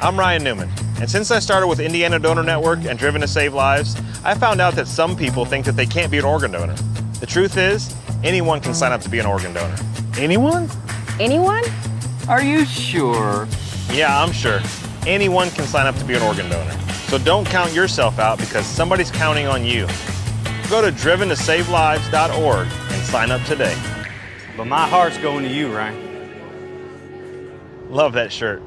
I'm Ryan Newman, and since I started with Indiana Donor Network and Driven to Save Lives, I found out that some people think that they can't be an organ donor. The truth is, anyone can sign up to be an organ donor. Anyone? Anyone? Are you sure? Yeah, I'm sure. Anyone can sign up to be an organ donor. So don't count yourself out because somebody's counting on you. Go to driventosavelives.org and sign up today. But my heart's going to you, Ryan. Love that shirt.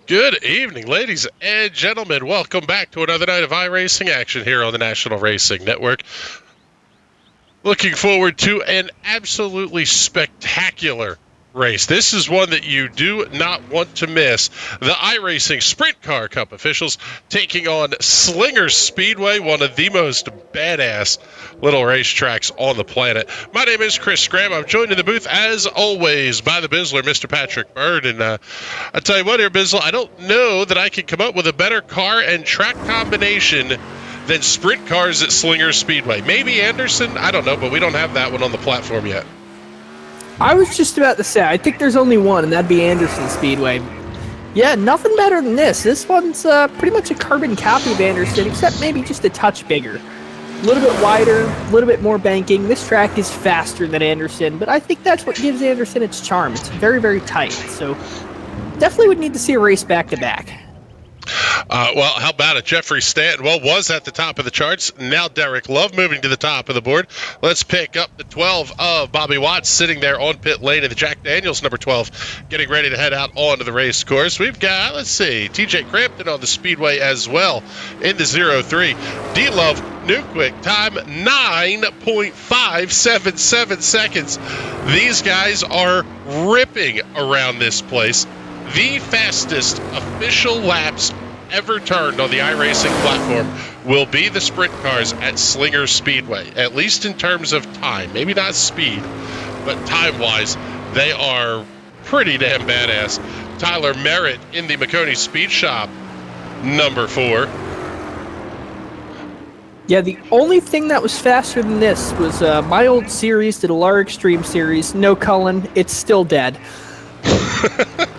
Good evening, ladies and gentlemen. Welcome back to another night of iRacing action here on the National Racing Network. Looking forward to an absolutely spectacular race. This is one that you do not want to miss. The iRacing Sprint Car Cup officials taking on Slinger Speedway, one of the most badass little racetracks on the planet. My name is Chris Graham. I'm joined in the booth, as always, by the Bizzler, Mr. Patrick Bird. And I tell you what here, Bizzle, I don't know that I can come up with a better car and track combination than sprint cars at Slinger Speedway. Maybe Anderson, I don't know, but we don't have that one on the platform yet. I was just about to say, I think there's only one, and that'd be Anderson Speedway. Yeah, nothing better than this. This one's pretty much a carbon copy of Anderson, except maybe just a touch bigger. A little bit wider, a little bit more banking. This track is faster than Anderson, but I think that's what gives Anderson its charm. It's very, very tight, so definitely would need to see a race back-to-back. Well, how about it? Jeffrey Stanton, was at the top of the charts. Now Derek Love moving to the top of the board. Let's pick up the 12 of Bobby Watts sitting there on pit lane, and the Jack Daniels, number 12, getting ready to head out onto the race course. We've got, let's see, TJ Crampton on the speedway as well in the 0-3. D-Love, new quick time, 9.577 seconds. These guys are ripping around this place. The fastest official laps ever turned on the iRacing platform will be the sprint cars at Slinger Speedway, at least in terms of time. Maybe not speed, but time-wise, they are pretty damn badass. Tyler Merritt in the McConey Speed Shop, number 4. Yeah, the only thing that was faster than this was my old series, the Delar Extreme series. No Cullen, it's still dead.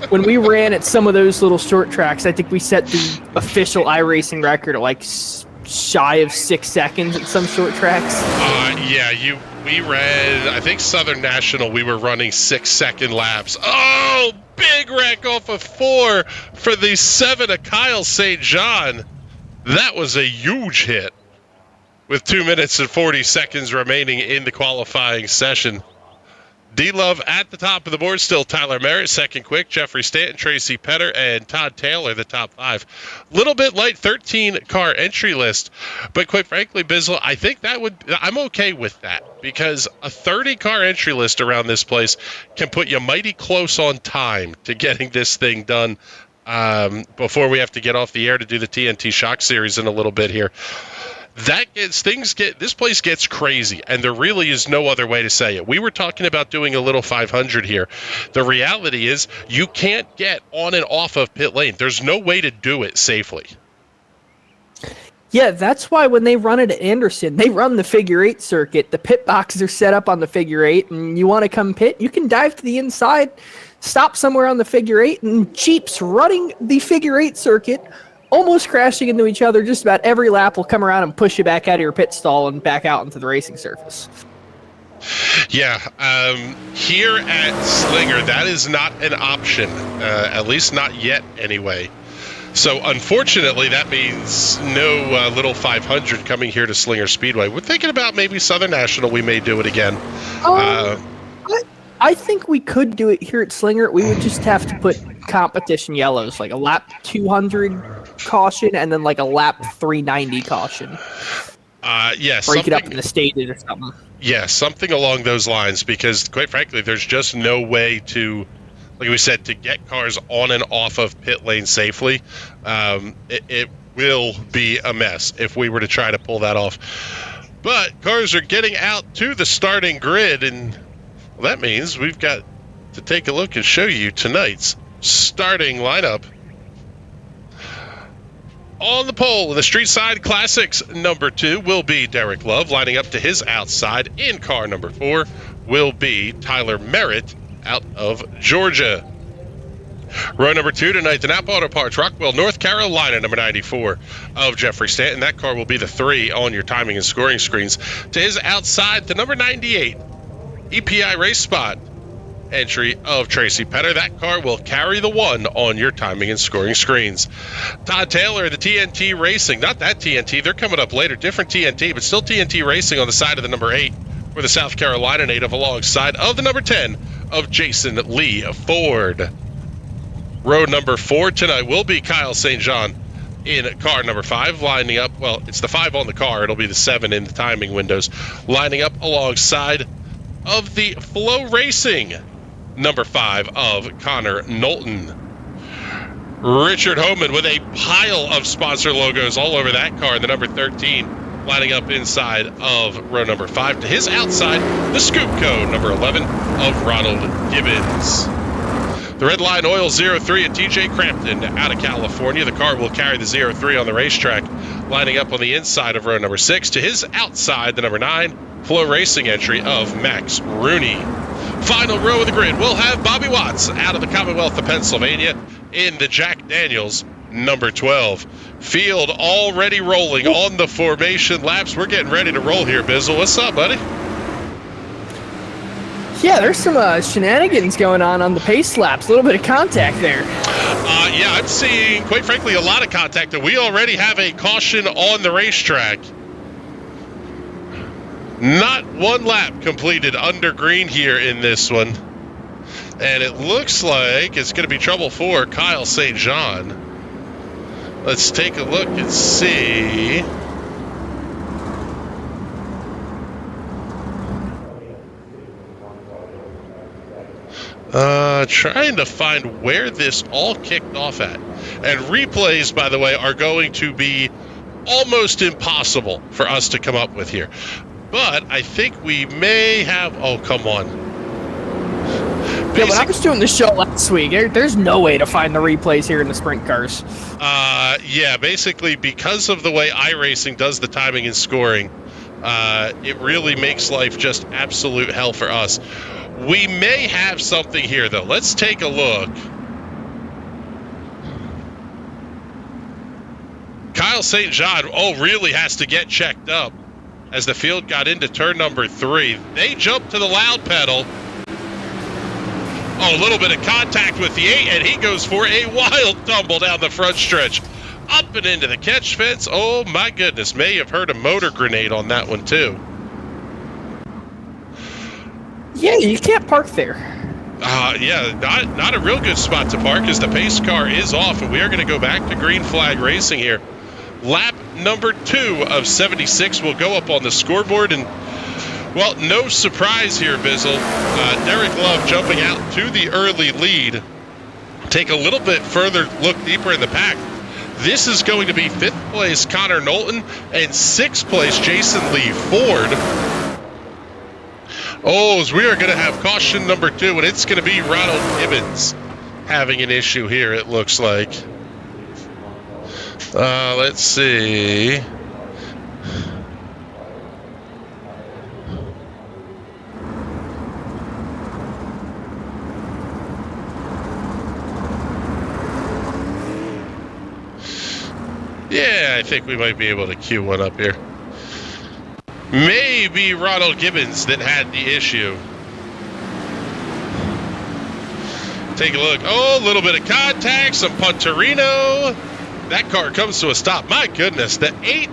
When we ran at some of those little short tracks, I think we set the official iRacing record at like shy of 6 seconds at some short tracks. We ran, I think Southern National, we were running 6-second laps. Oh, big wreck off of 4 for the 7 of Kyle St. John. That was a huge hit with 2 minutes and 40 seconds remaining in the qualifying session. D-Love at the top of the board, still Tyler Merritt, second quick, Jeffrey Stanton, Tracy Petter, and Todd Taylor, the top 5. Little bit light, 13-car entry list, but quite frankly, Bizzle, I think I'm okay with that, because a 30-car entry list around this place can put you mighty close on time to getting this thing done before we have to get off the air to do the TNT Shock Series in a little bit here. This place gets crazy, and there really is no other way to say it. We were talking about doing a little 500 here. The reality is you can't get on and off of pit lane. There's no way to do it safely. Yeah, that's why when they run it at Anderson, they run the figure 8 circuit. The pit boxes are set up on the figure 8, and you want to come pit, you can dive to the inside. stop somewhere on the figure eight, and Jeeps running the figure eight circuit, almost crashing into each other. Just about every lap will come around and push you back out of your pit stall and back out into the racing surface. Yeah, here at Slinger, that is not an option, at least not yet anyway. So unfortunately, that means no little 500 coming here to Slinger Speedway. We're thinking about maybe Southern National. We may do it again. I think we could do it here at Slinger. We would just have to put competition yellows, like a lap 200 caution and then like a lap 390 caution. Yes. Break it up in the stages or something. Yeah, something along those lines, because quite frankly, there's just no way to, like we said, to get cars on and off of pit lane safely. It will be a mess if we were to try to pull that off. But cars are getting out to the starting grid, and well, that means we've got to take a look and show you tonight's starting lineup. On the pole in the Street Side Classics, number 2 will be Derek Love. Lining up to his outside in car number 4 will be Tyler Merritt out of Georgia. Row number 2 tonight, the Napa Auto Parts, Rockwell, North Carolina, number 94 of Jeffrey Stanton. That car will be the 3 on your timing and scoring screens. To his outside, the number 98 EPI Race Spot entry of Tracy Petter. That car will carry the 1 on your timing and scoring screens. Todd Taylor, the TNT Racing, not that TNT, they're coming up later, different TNT, but still TNT Racing on the side of the number 8 for the South Carolina native, alongside of the number 10 of Jason Lee Ford. Row number 4 tonight will be Kyle St. John in car number 5, lining up, well, it's the 5 on the car, it'll be the 7 in the timing windows, lining up alongside of the Flow Racing number 5 of Connor Knowlton. Richard Homan with a pile of sponsor logos all over that car, the number 13 lining up inside of row number 5. To his outside, the Scoop Code number 11 of Ronald Gibbons. The Red Line Oil 03 at TJ Crampton out of California. The car will carry the 03 on the racetrack, lining up on the inside of row number 6. To his outside, the number 9 Flow Racing entry of Max Rooney. Final row of the grid, we'll have Bobby Watts out of the Commonwealth of Pennsylvania in the Jack Daniels number 12. Field already rolling on the formation laps. We're getting ready to roll here, Bizzle. What's up, buddy? Yeah, there's some shenanigans going on the pace laps. A little bit of contact there. Yeah, I'm seeing, quite frankly, a lot of contact. We already have a caution on the racetrack. Not one lap completed under green here in this one. And it looks like it's going to be trouble for Kyle St. John. Let's take a look and see. Trying to find where this all kicked off at. And replays, by the way, are going to be almost impossible for us to come up with here. But I think we may have... Oh, come on. Yeah, but I was doing the show last week. There's no way to find the replays here in the sprint cars. Yeah, basically, because of the way iRacing does the timing and scoring, it really makes life just absolute hell for us. We may have something here, though. Let's take a look. Kyle St. John, really has to get checked up as the field got into turn number 3. They jumped to the loud pedal. A little bit of contact with the 8, and he goes for a wild tumble down the front stretch. Up and into the catch fence. Oh, my goodness. May have heard a motor grenade on that one, too. Yeah, you can't park there. Yeah, not a real good spot to park, as the pace car is off, and we are going to go back to green flag racing here. Lap number 2 of 76 will go up on the scoreboard, and, well, no surprise here, Bizzle. Derek Love jumping out to the early lead. Take a little bit further look deeper in the pack. This is going to be 5th place Connor Knowlton and 6th place Jason Lee Ford. As we are going to have caution number 2, and it's going to be Ronald Gibbons having an issue here, it looks like. Let's see. I think we might be able to queue one up here. Maybe Ronald Gibbons that had the issue. Take a look. Oh, a little bit of contact, some Punterino. That car comes to a stop. My goodness, the 8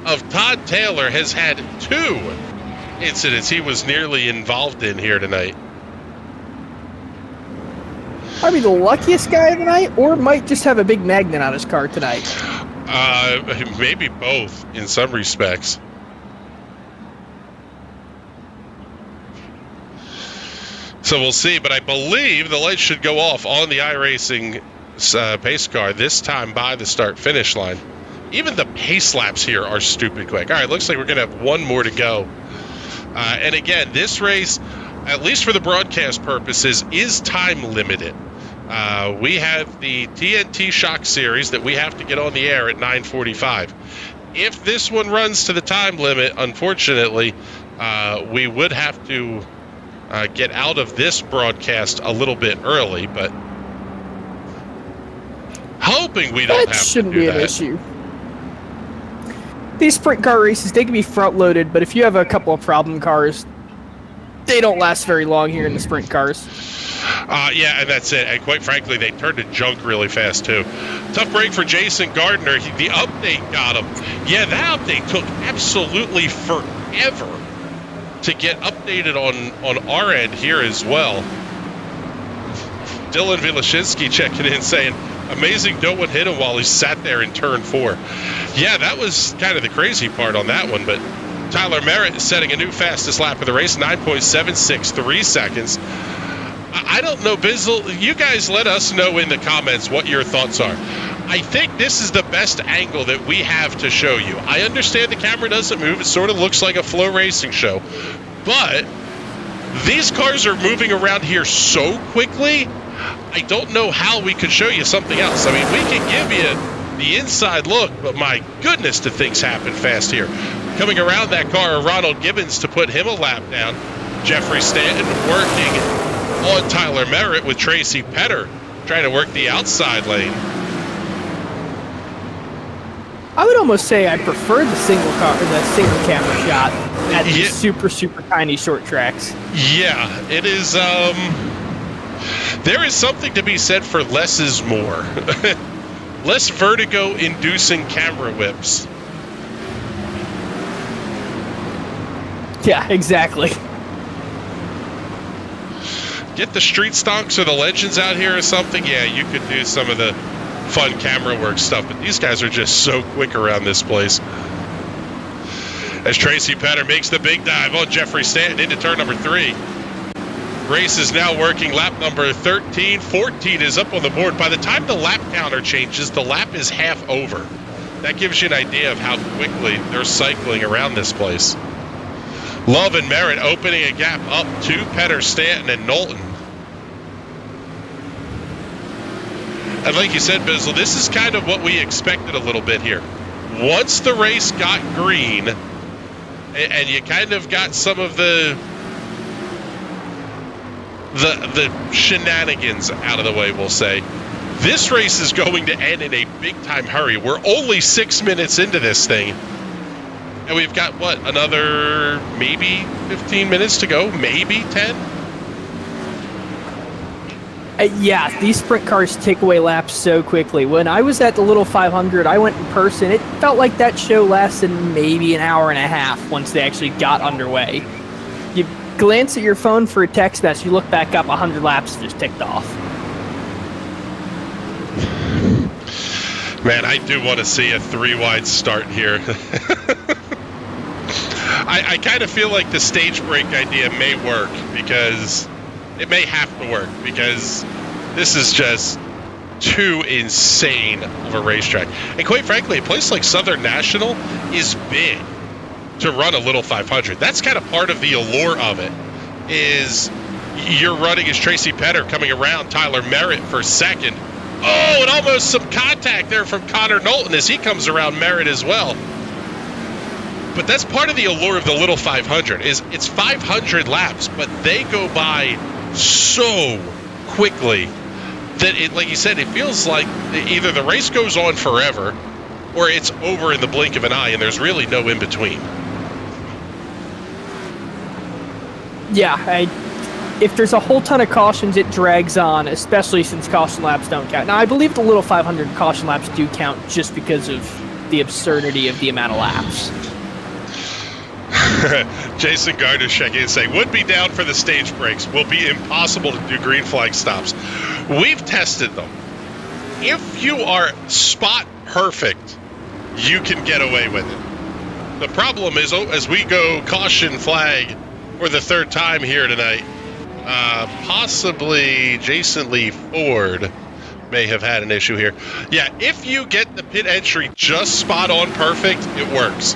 of Todd Taylor has had 2 incidents he was nearly involved in here tonight. Probably the luckiest guy of the night, or might just have a big magnet on his car tonight. Maybe both in some respects. So we'll see, but I believe the lights should go off on the iRacing pace car this time by the start-finish line. Even the pace laps here are stupid quick. All right, looks like we're going to have one more to go. And again, this race, at least for the broadcast purposes, is time limited. We have the TNT Shock Series that we have to get on the air at 9:45. If this one runs to the time limit, unfortunately, we would have to get out of this broadcast a little bit early, but hoping we don't have to do that. That shouldn't be an issue. These sprint car races, they can be front-loaded, but if you have a couple of problem cars, they don't last very long here in the sprint cars. Yeah, and that's it. And quite frankly, they turned to junk really fast, too. Tough break for Jason Gardner. The update got him. Yeah, that update took absolutely forever to get updated on our end here as well. Dylan Vilashinsky checking in saying, amazing no one hit him while he sat there in turn 4. Yeah, that was kind of the crazy part on that one, but Tyler Merritt is setting a new fastest lap of the race, 9.763 seconds. I don't know, Bizzle, you guys let us know in the comments what your thoughts are. I think this is the best angle that we have to show you. I understand the camera doesn't move. It sort of looks like a flow racing show. But these cars are moving around here so quickly, I don't know how we could show you something else. I mean, we can give you the inside look, but my goodness, do things happen fast here. Coming around that car, Ronald Gibbons to put him a lap down. Jeffrey Stanton working on Tyler Merritt with Tracy Petter trying to work the outside lane. I would almost say I prefer the single camera shot at these super tiny short tracks. Yeah, it is. There is something to be said for less is more. Less vertigo-inducing camera whips. Yeah, exactly. Get the street stonks or the legends out here or something. Yeah, you could do some of the fun camera work stuff, but these guys are just so quick around this place. As Tracy Petter makes the big dive on Jeffrey Stanton into turn number 3. Race is now working lap number 13. 14 is up on the board. By the time the lap counter changes, the lap is half over. That gives you an idea of how quickly they're cycling around this place. Love and Merritt opening a gap up to Petter, Stanton, and Knowlton. And like you said, Bizzle, this is kind of what we expected a little bit here. Once the race got green, and you kind of got some of the shenanigans out of the way, we'll say, this race is going to end in a big-time hurry. We're only 6 minutes into this thing. And we've got, what, another maybe 15 minutes to go? Maybe 10? Yeah, these sprint cars take away laps so quickly. When I was at the Little 500, I went in person. It felt like that show lasted maybe an hour and a half once they actually got underway. You glance at your phone for a text message, you look back up, 100 laps just ticked off. Man, I do want to see a 3-wide start here. I kind of feel like the stage break idea may work, because it may have to work, because this is just too insane of a racetrack. And quite frankly, a place like Southern National is big to run a Little 500. That's kind of part of the allure of it, is you're running as Tracy Petter coming around Tyler Merritt for second. Oh, and almost some contact there from Connor Knowlton as he comes around Merritt as well. But that's part of the allure of the Little 500, is it's 500 laps, but they go by so quickly that, it, like you said, it feels like either the race goes on forever or it's over in the blink of an eye, and there's really no in between. Yeah, if there's a whole ton of cautions, it drags on, especially since caution laps don't count. Now, I believe the little 500 caution laps do count just because of the absurdity of the amount of laps. Jason Gardner checking in saying, would be down for the stage breaks. Will be impossible to do green flag stops. We've tested them. If you are spot perfect, you can get away with it. The problem is, as we go caution flag for the third time here tonight, possibly Jason Lee Ford may have had an issue here. Yeah, if you get the pit entry just spot on perfect, it works.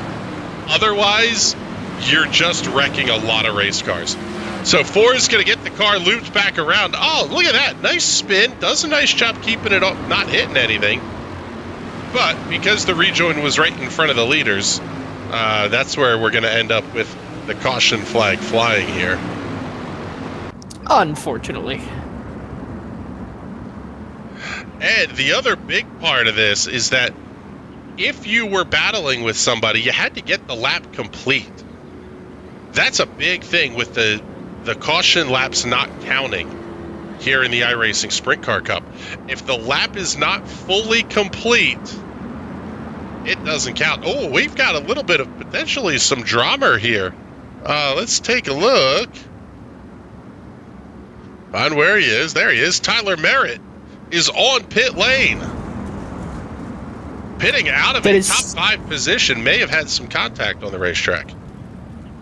Otherwise, you're just wrecking a lot of race cars. So Ford is going to get the car looped back around. Oh, look at that. Nice spin. Does a nice job keeping it up, not hitting anything. But because the rejoin was right in front of the leaders, that's where we're going to end up with the caution flag flying here. Unfortunately. And the other big part of this is that if you were battling with somebody, you had to get the lap complete. That's a big thing with the caution laps not counting here in the iRacing Sprint Car Cup. If the lap is not fully complete, it doesn't count. Oh, we've got a little bit of potentially some drama here. Let's take a look. Find where he is. There he is. Tyler Merritt is on pit lane. Pitting out of a top 5 position, may have had some contact on the racetrack.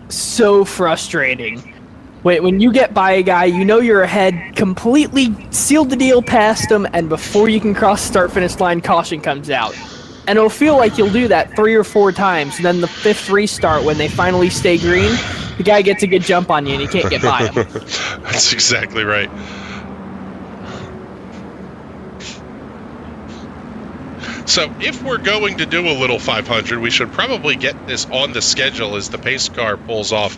So frustrating. When you get by a guy, you know you're ahead, completely sealed the deal past him, and before you can cross the start-finish line, caution comes out. And it'll feel like you'll do that 3 or 4 times, and then the 5th restart, when they finally stay green, the guy gets a good jump on you, and you can't get by him. That's exactly right. So if we're going to do a little 500, we should probably get this on the schedule as the pace car pulls off.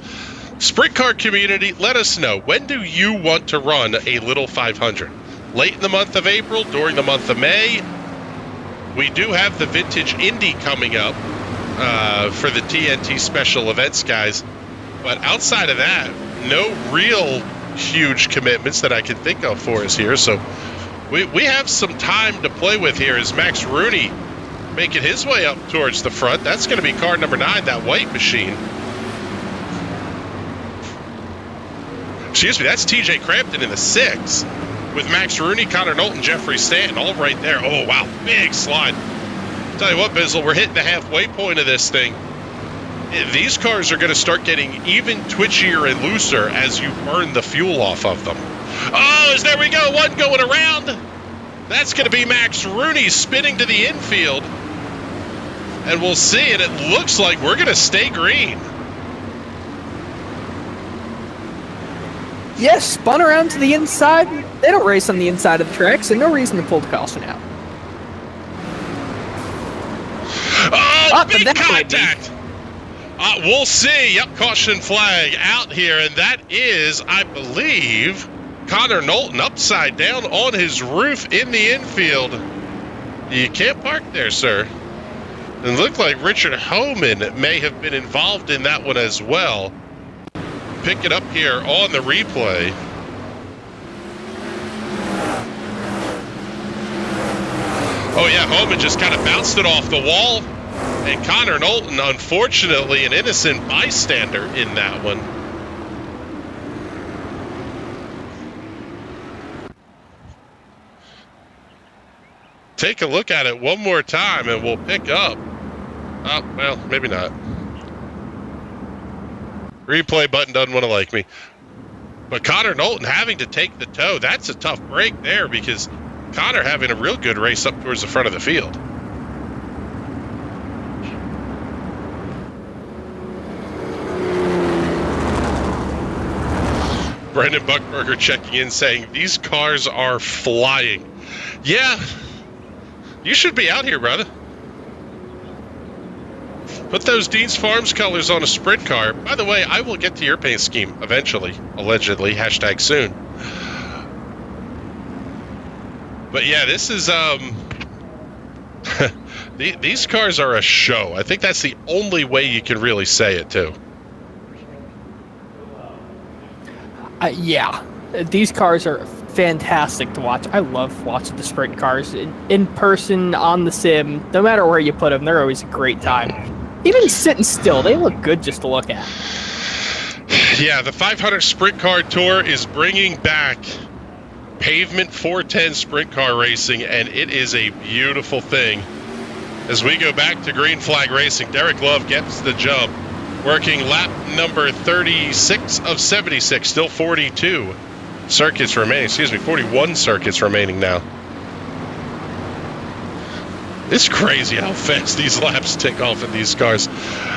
Sprint car community, let us know. When do you want to run a little 500? Late in the month of April, during the month of May? We do have the Vintage Indy coming up for the TNT special events guys. But outside of that, no real huge commitments that I can think of for us here. So we have some time to play with here as Max Rooney making his way up towards the front. That's going to be car number 9, that white machine. Excuse me, that's TJ Crampton in the 6 with Max Rooney, Connor Knowlton, Jeffrey Stanton all right there. Oh, wow, big slide. Tell you what, Bizzle, we're hitting the halfway point of this thing. These cars are going to start getting even twitchier and looser as you burn the fuel off of them. Oh, there we go, one going around. That's going to be Max Rooney spinning to the infield. And we'll see, and it looks like we're going to stay green. Yes, spun around to the inside. They don't race on the inside of the track, so no reason to pull the caution out. Oh, big contact. We'll see. Yep, caution flag out here, and that is, I believe, Connor Knowlton upside down on his roof in the infield. You can't park there, sir. It looked like Richard Homan may have been involved in that one as well. Pick it up here on the replay. Oh yeah, Homan just kind of bounced it off the wall. And Connor Knowlton, unfortunately, an innocent bystander in that one. Take a look at it one more time and we'll pick up. Oh, well, maybe not. Replay button doesn't want to like me. But Connor Knowlton having to take the tow, that's a tough break there because Connor having a real good race up towards the front of the field. Brendan Buckberger checking in saying, these cars are flying. Yeah, you should be out here, brother. Put those Dean's Farms colors on a sprint car. By the way, I will get to your paint scheme eventually, allegedly, hashtag soon. But yeah, this is, the These cars are a show. I think that's the only way you can really say it, too. Yeah, these cars are fantastic to watch. I love watching the sprint cars in person, on the sim. No matter where you put them, they're always a great time. Even sitting still, they look good just to look at. Yeah, the 500 Sprint Car Tour is bringing back pavement 410 sprint car racing, and it is a beautiful thing. As we go back to green flag racing, Derek Love gets the jump, working lap number 36 of 76, still 42 circuits remaining. 41 circuits remaining now. It's crazy how fast these laps tick off in these cars.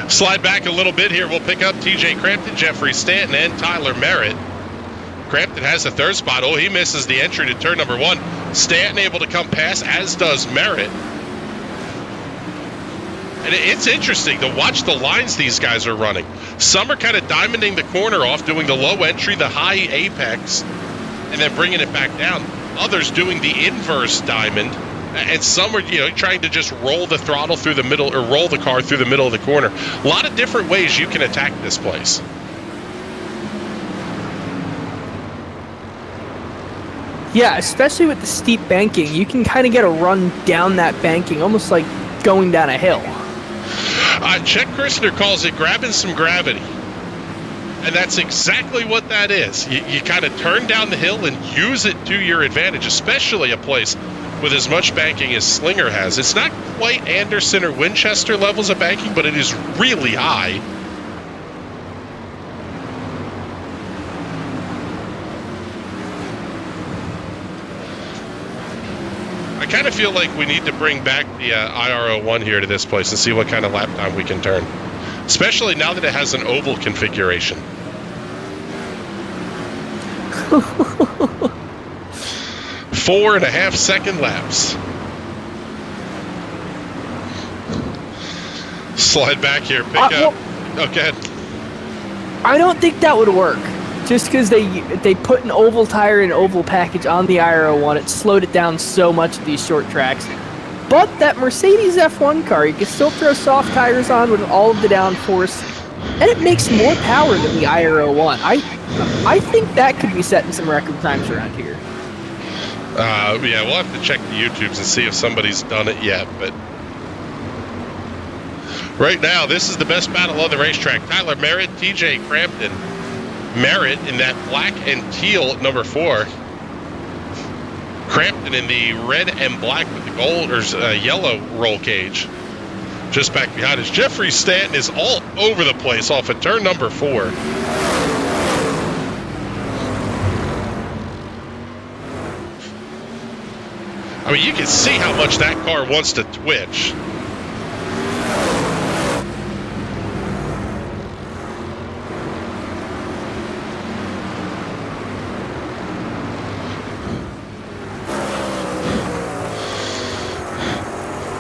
Slide back a little bit here. We'll pick up TJ Crampton, Jeffrey Stanton, and Tyler Merritt. Crampton has the third spot. Oh, he misses the entry to turn number 1. Stanton able to come past, as does Merritt. And it's interesting to watch the lines these guys are running. Some are kind of diamonding the corner off, doing the low entry, the high apex, and then bringing it back down. Others doing the inverse diamond. And some are, trying to just roll the throttle through the middle, or roll the car through the middle of the corner. A lot of different ways you can attack this place. Yeah, especially with the steep banking, you can kind of get a run down that banking, almost like going down a hill. Chet Christner calls it grabbing some gravity. And that's exactly what that is. You kind of turn down the hill and use it to your advantage, especially a place with as much banking as Slinger has. It's not quite Anderson or Winchester levels of banking, but it is really high. I kind of feel like we need to bring back the IR01 here to this place and see what kind of lap time we can turn, especially now that it has an oval configuration. 4.5 second laps. Slide back here, pick up. Okay. I don't think that would work. Just because they put an oval tire and oval package on the IR01, it slowed it down so much at these short tracks. But that Mercedes F1 car, you can still throw soft tires on with all of the downforce, and it makes more power than the IR01. I think that could be setting some record times around here. Yeah, we'll have to check the YouTubes and see if somebody's done it yet. But right now, this is the best battle on the racetrack. Tyler Merritt, TJ Crampton. Merritt in that black and teal at number 4. Crampton in the red and black with the gold or yellow roll cage. Just back behind us. Jeffrey Stanton is all over the place off of turn number 4. I mean, you can see how much that car wants to twitch.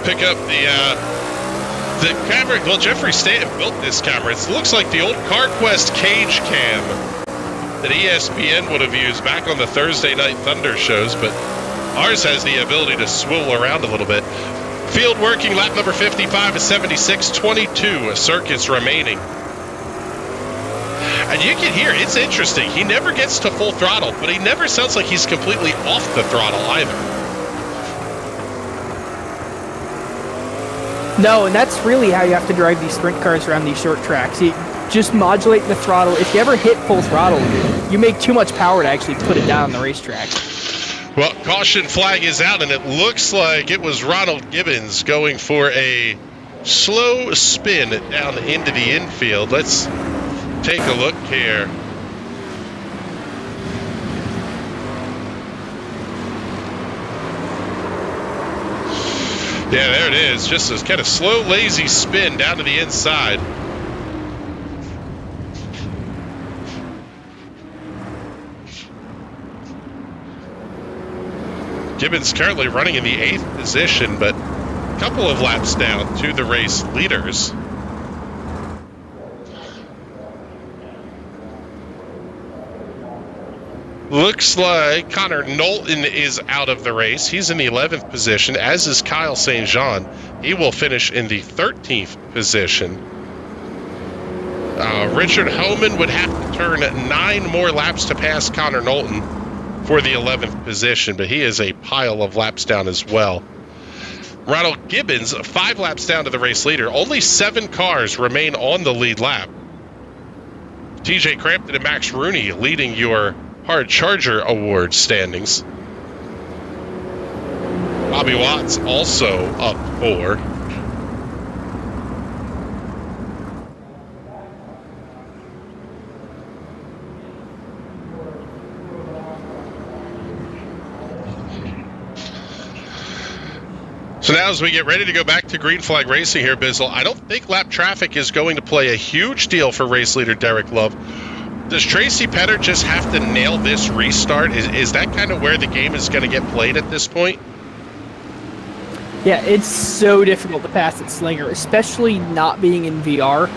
Pick up the camera. Well, Jeffrey Stanton built this camera. It looks like the old CarQuest cage cam that ESPN would have used back on the Thursday Night Thunder shows, but ours has the ability to swivel around a little bit. Field working, lap number 55 is 76, 22 circuits remaining. And you can hear, it's interesting. He never gets to full throttle, but he never sounds like he's completely off the throttle either. No, and that's really how you have to drive these sprint cars around these short tracks. You just modulate the throttle. If you ever hit full throttle, you make too much power to actually put it down on the racetrack. Well, caution flag is out, and it looks like it was Ronald Gibbons going for a slow spin down into the infield. Let's take a look here. Yeah, there it is. Just a kind of slow, lazy spin down to the inside. Gibbons currently running in the 8th position, but a couple of laps down to the race leaders. Looks like Connor Knowlton is out of the race. He's in the 11th position, as is Kyle St. Jean. He will finish in the 13th position. Richard Homan would have to turn 9 more laps to pass Connor Knowlton for the 11th position, but he is a pile of laps down as well. Ronald Gibbons, 5 laps down to the race leader. Only 7 cars remain on the lead lap. TJ Crampton and Max Rooney leading your Hard Charger Award standings. Bobby Watts also up 4. So now as we get ready to go back to green flag racing here, Bizzle, I don't think lap traffic is going to play a huge deal for race leader Derek Love. Does Tracy Petter just have to nail this restart? Is that kind of where the game is going to get played at this point? Yeah, it's so difficult to pass at Slinger, especially not being in VR,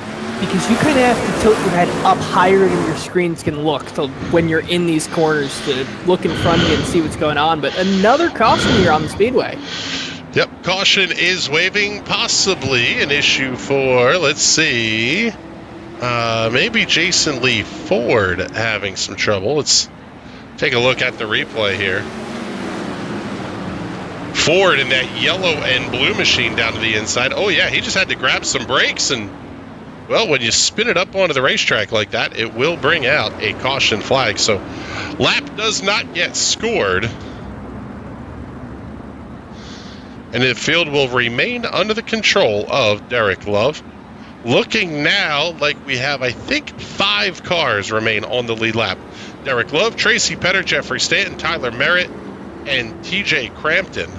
because you kind of have to tilt your head up higher than your screens can look to when you're in these corners to look in front of you and see what's going on. But another caution here on the speedway. Yep, caution is waving, possibly an issue for, let's see, maybe Jason Lee Ford having some trouble. Let's take a look at the replay here. Ford in that yellow and blue machine down to the inside. Oh yeah, he just had to grab some brakes, and well, when you spin it up onto the racetrack like that, it will bring out a caution flag. So lap does not get scored, and the field will remain under the control of Derek Love. Looking now like we have, I think, 5 cars remain on the lead lap. Derek Love, Tracy Petter, Jeffrey Stanton, Tyler Merritt, and TJ Crampton.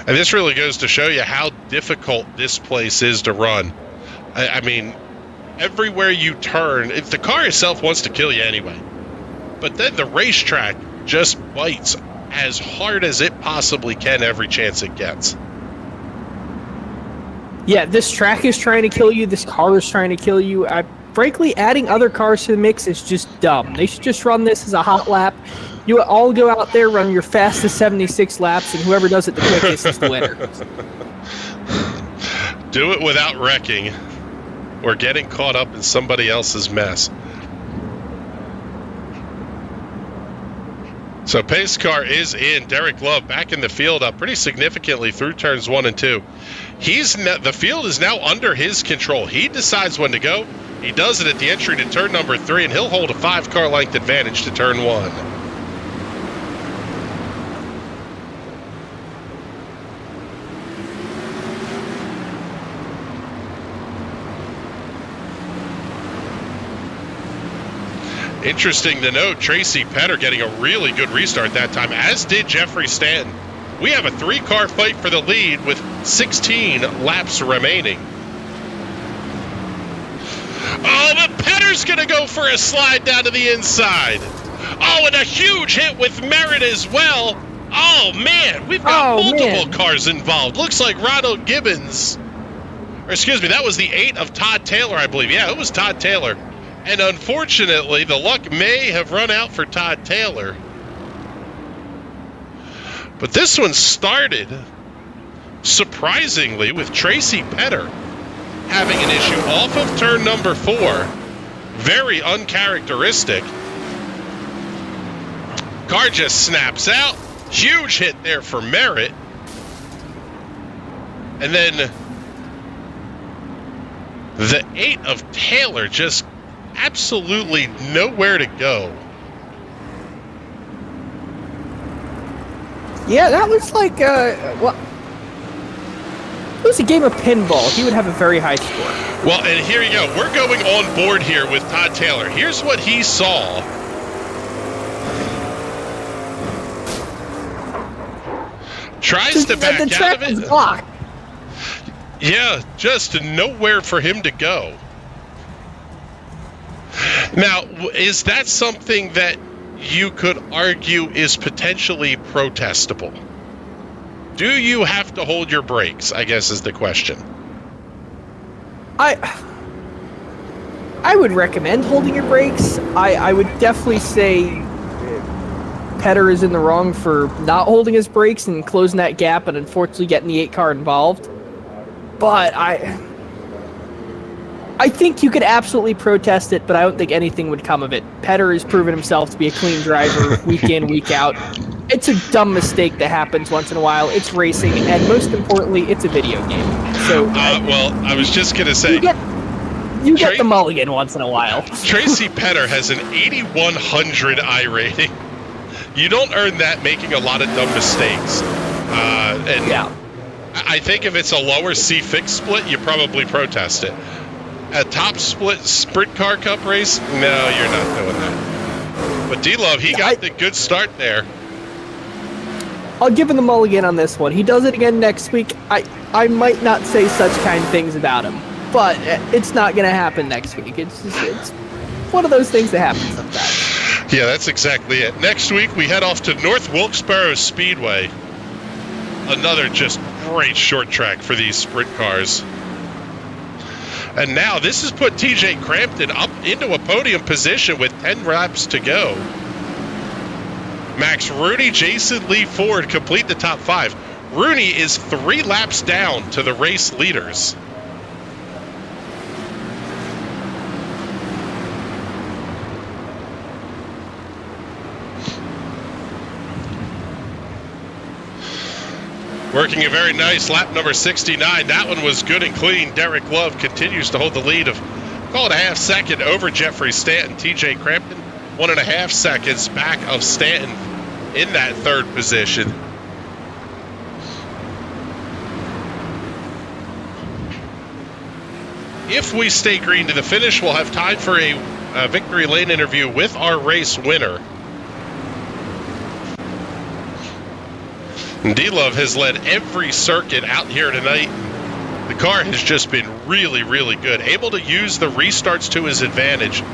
And this really goes to show you how difficult this place is to run. I mean, everywhere you turn, if the car itself wants to kill you anyway, but then the racetrack just bites as hard as it possibly can every chance it gets. Yeah, this track is trying to kill you. This car is trying to kill you. Frankly, adding other cars to the mix is just dumb. They should just run this as a hot lap. You all go out there, run your fastest 76 laps, and whoever does it the quickest is the winner. Do it without wrecking or getting caught up in somebody else's mess. So pace car is in. Derek Love back in the field up pretty significantly through turns 1 and 2. The field is now under his control. He decides when to go. He does it at the entry to turn number 3, and he'll hold a 5-car length advantage to turn 1. Interesting to note, Tracy Petter getting a really good restart that time, as did Jeffrey Stanton. We have a 3-car fight for the lead with 16 laps remaining. Oh, but Petter's going to go for a slide down to the inside. Oh, and a huge hit with Merritt as well. Oh, man, we've got multiple cars involved. Looks like Ronald Gibbons, or excuse me, that was the 8 of Todd Taylor, I believe. Yeah, it was Todd Taylor. And unfortunately, the luck may have run out for Todd Taylor. But this one started, surprisingly, with Tracy Petter having an issue off of turn number 4. Very uncharacteristic. Car just snaps out. Huge hit there for Merritt. And then the 8 of Taylor just absolutely nowhere to go. Yeah, that was like, it was a game of pinball. He would have a very high score. Well, and here you go. We're going on board here with Todd Taylor. Here's what he saw. Tries to back out of it. Blocked. Yeah, just nowhere for him to go. Now, is that something that you could argue is potentially protestable? Do you have to hold your brakes, I guess is the question. I would recommend holding your brakes. I would definitely say Petter is in the wrong for not holding his brakes and closing that gap and unfortunately getting the 8 car involved. But I think you could absolutely protest it, but I don't think anything would come of it. Petter has proven himself to be a clean driver week in, week out. It's a dumb mistake that happens once in a while. It's racing, and most importantly, it's a video game. So, well, I was just going to say... You get the mulligan once in a while. Tracy Petter has an 8,100 iRating. You don't earn that making a lot of dumb mistakes. Yeah. I think if it's a lower C6 split, you probably protest it. A top split sprint car cup race? No, you're not doing that. But D-Love, he got the good start there. I'll give him the mulligan on this one. He does it again next week. I might not say such kind things about him, but it's not going to happen next week. It's one of those things that happens sometimes. Yeah, that's exactly it. Next week, we head off to North Wilkesboro Speedway. Another just great short track for these sprint cars. And now this has put TJ Crampton up into a podium position with 10 laps to go. Max Rooney, Jason Lee Ford complete the top 5. Rooney is 3 laps down to the race leaders. Working a very nice lap number 69. That one was good and clean. Derek Love continues to hold the lead of, call it a half second over Jeffrey Stanton. TJ Crampton, 1.5 seconds back of Stanton in that third position. If we stay green to the finish, we'll have time for a victory lane interview with our race winner. D-Love has led every circuit out here tonight. The car has just been really, really good. Able to use the restarts to his advantage.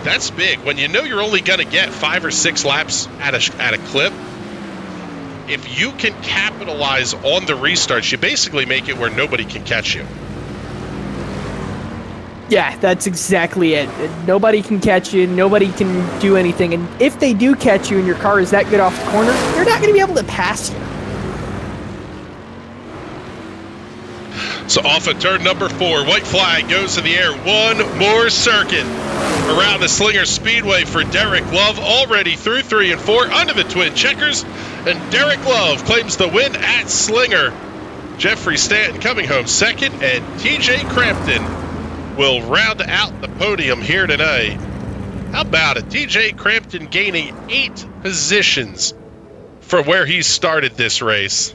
That's big. When you know you're only going to get 5 or 6 laps at a clip, if you can capitalize on the restarts, you basically make it where nobody can catch you. Yeah, that's exactly it. Nobody can catch you. Nobody can do anything. And if they do catch you and your car is that good off the corner, they're not going to be able to pass you. So off of turn number 4, white flag goes in the air. One more circuit around the Slinger Speedway for Derek Love. Already through 3 and 4 under the twin checkers. And Derek Love claims the win at Slinger. Jeffrey Stanton coming home second, and TJ Crampton will round out the podium here tonight. How about it? TJ Crampton gaining 8 positions from where he started this race.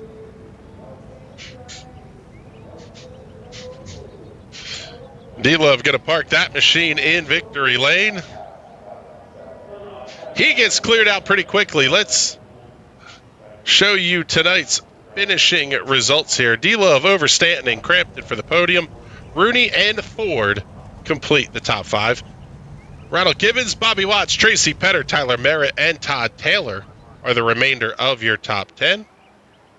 D-Love going to park that machine in victory lane. He gets cleared out pretty quickly. Let's show you tonight's finishing results here. D-Love over Stanton and Crampton for the podium. Rooney and Ford complete the top 5. Ronald Gibbons, Bobby Watts, Tracy Petter, Tyler Merritt, and Todd Taylor are the remainder of your top 10.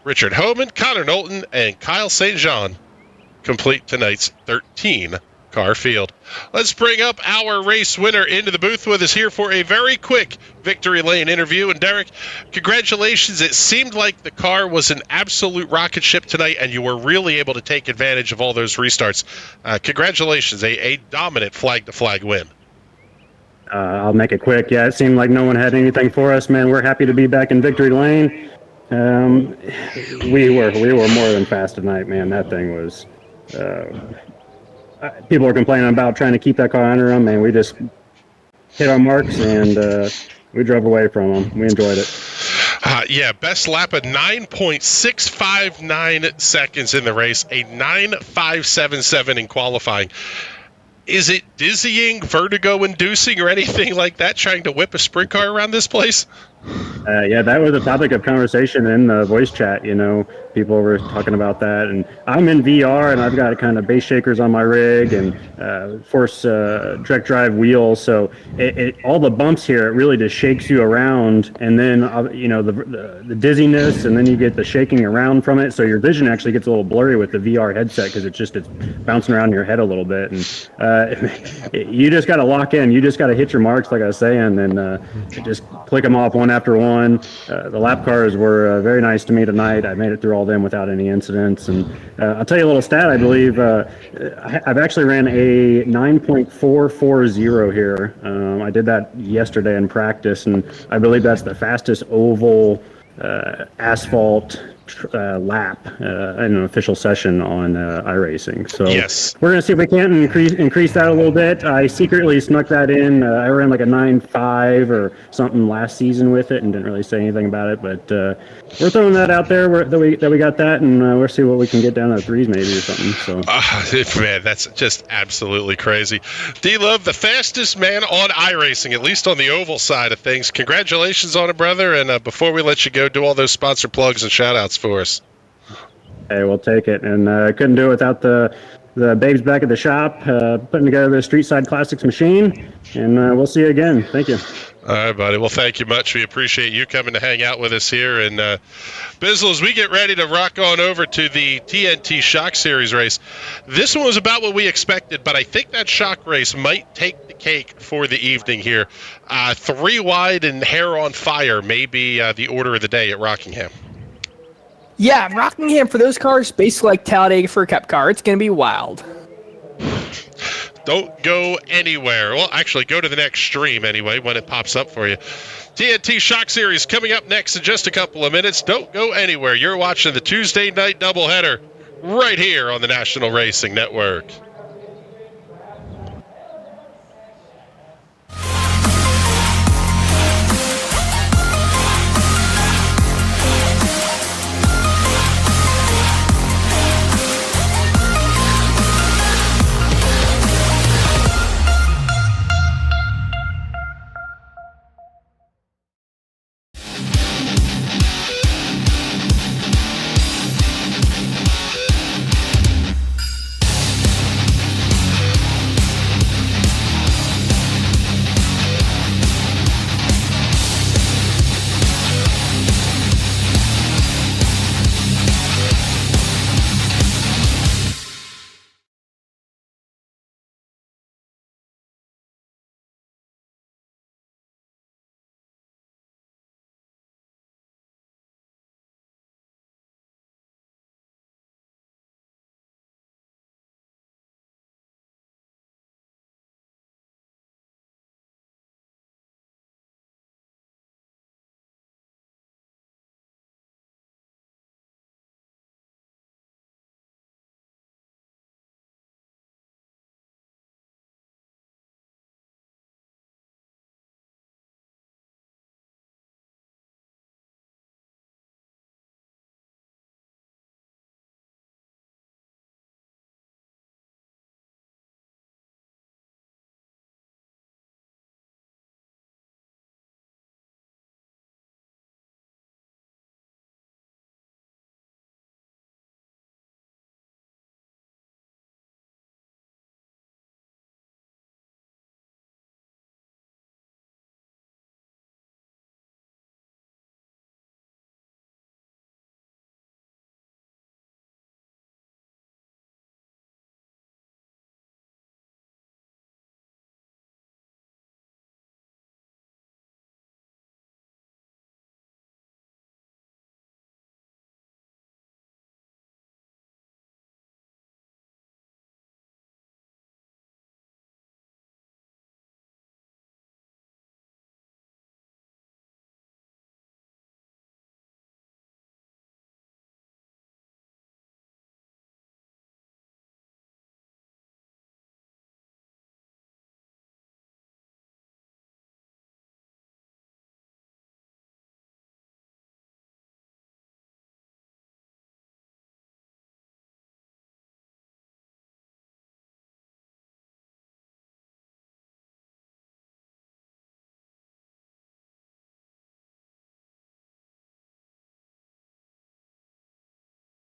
Richard Homan, Connor Knowlton, and Kyle St. Jean complete tonight's 13-car field. Let's bring up our race winner into the booth with us here for a very quick victory lane interview. And Derek, congratulations. It seemed like the car was an absolute rocket ship tonight, and you were really able to take advantage of all those restarts. Congratulations, a dominant flag-to-flag win. I'll make it quick. Yeah, it seemed like no one had anything for us, man. We're happy to be back in victory lane. We were more than fast tonight, man. That thing was... people were complaining about trying to keep that car under them, and we just hit our marks, and we drove away from them. We enjoyed it. Yeah, best lap of 9.659 seconds in the race, a 9.577 in qualifying. Is it dizzying, vertigo-inducing, or anything like that, trying to whip a sprint car around this place? Yeah, that was a topic of conversation in the voice chat. People were talking about that, and I'm in VR, and I've got kind of base shakers on my rig and force direct drive wheels. So all the bumps here, it really just shakes you around, and then the dizziness, and then you get the shaking around from it. So your vision actually gets a little blurry with the VR headset because it's bouncing around in your head a little bit, and you just got to lock in. You just got to hit your marks, like I was saying, and just click them off one after one. The lap cars were very nice to me tonight. I made it through all them without any incidents. And I'll tell you a little stat. I believe I've actually ran a 9.440 here. I did that yesterday in practice, and I believe that's the fastest oval asphalt lap in an official session on iRacing. So Yes. we're going to see if we can increase that a little bit. I secretly snuck that in. I ran like a 9.5 or something last season with it and didn't really say anything about it, but we're throwing that out there that we got that, and we'll see what we can get down to threes maybe or something. So Man, that's just absolutely crazy. D-Love, the fastest man on iRacing, at least on the oval side of things. Congratulations on it, brother. And before we let you go, do all those sponsor plugs and shout-outs for us. Hey, we'll take it. And I couldn't do it without the babes back at the shop putting together the Street Side Classics machine. And we'll see you again. Thank you. All right, buddy. Well, thank you much. We appreciate you coming to hang out with us here. And Bizzle, as we get ready to rock on over to the TNT Shock Series race, this one was about what we expected, but I think that Shock race might take the cake for the evening here. 3 wide and hair on fire may be the order of the day at Rockingham. Yeah, Rockingham for those cars, basically like Talladega for a Cup car. It's going to be wild. Don't go anywhere. Well, actually, go to the next stream anyway when it pops up for you. TNT Shock Series coming up next in just a couple of minutes. Don't go anywhere. You're watching the Tuesday night doubleheader right here on the National Racing Network.